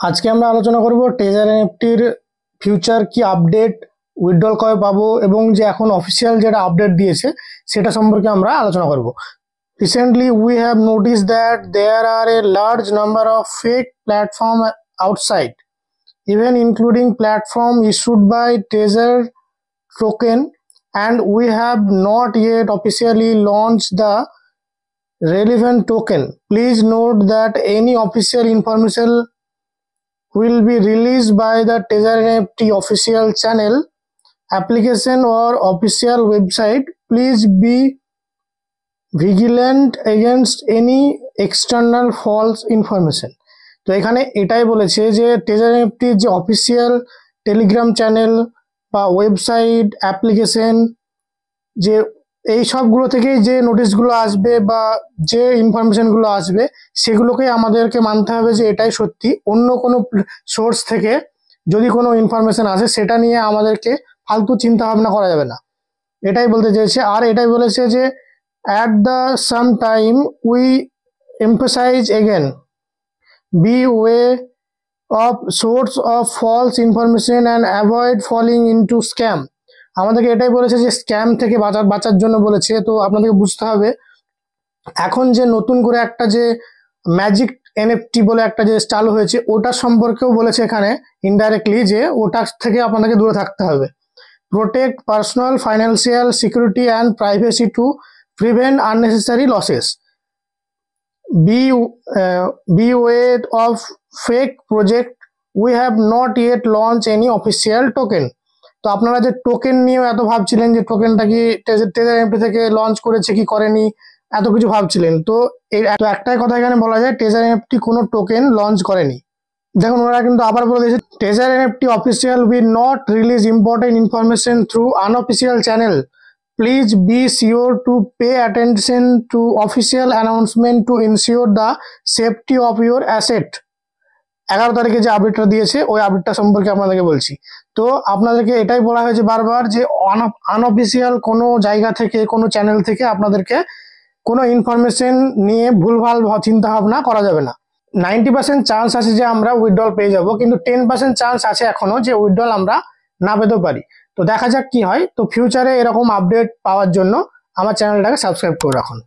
আজকে আমরা আলোচনা করব ট্রেজার এনএফটির ফিউচার কি আপডেট, উইথড্রল কবে পাবো এবং যে এখন অফিসিয়াল যেটা আপডেট দিয়েছে সেটা সম্পর্কে আমরা আলোচনা করব। Recently, we have noticed that there are a large number of fake platforms outside, even including platform issued by Tether token, and we have not yet officially launched the relevant token. Please note that any official information will be released by the Tether NFT official channel, application or official website. Please be vigilant against any external false information. তো এখানে এটাই বলেছে যে taser এনএফটির যে official Telegram channel বা website, application, যে এই সবগুলো থেকেই যে নোটিশগুলো আসবে বা যে ইনফরমেশনগুলো আসবে সেগুলোকে আমাদেরকে মানতে হবে যে এটাই সত্যি। অন্য কোনো সোর্স থেকে যদি কোনো ইনফরমেশন আসে সেটা নিয়ে আমাদেরকে ফালতু চিন্তা ভাবনা করা যাবে না, এটাই বলতে চেয়েছে। আর এটাই বলেছে যে at the same time we emphasize again, be aware of source of false information and avoid falling into scam. আমাদেরকে এটাই বলেছে যে স্ক্যাম থেকে বাঁচার জন্য বলেছে। তো আপনাদেরকে বুঝতে হবে এখন যে নতুন করে একটা যে ম্যাজিক এনএফটি বলে একটা যে চালু হয়েছে ওটা সম্পর্কেও বলেছে এখানে ইনডাইরেক্টলি, যে ওটা থেকে আপনাদেরকে দূরে থাকতে হবে। Protect personal financial security and privacy to prevent unnecessary losses. Be aware of fake project. We have not yet launched any official token. তো আপনারা যে টোকেন নিয়ে এত ভাবছিলেন যে টোকেনটা কি টেজার এনএফটি থেকে লঞ্চ করেছে কি করেনি, এত কিছু ভাবছিলেন, তো একটাই কথা এখানে বলা যায় টেজার এনএফটি কোনো টোকেন লঞ্চ করেনি। দেখুন ওরা কিন্তু আবার বলে দিয়েছে taser NFT official will not release important information through unofficial channel. Please be sure to pay attention to official announcement to ensure the safety of your asset. 11 তারিখে যে আপডেটটা দিয়েছে ওই আপডেটটা সম্পর্কে আপনাদেরকে বলছি। তো আপনাদেরকে এটাই বলা হয়েছে বারবার যে আনঅফিসিয়াল কোনো জায়গা থেকে কোনো চ্যানেল থেকে আপনাদেরকে কোনো ইনফরমেশন নিয়ে ভুলভাল চিন্তা ভাবনা করা যাবে না। 90% চান্স আছে যে আমরা উইথড্রল পেয়ে যাব, কিন্তু 10% চান্স আছে এখনো যে উইথড্রল আমরা না পেতেও পারি। তো দেখা যাক কি হয়। তো ফিউচারে এরকম আপডেট পাওয়ার জন্য আমার চ্যানেলটাকে সাবস্ক্রাইব করে রাখুন।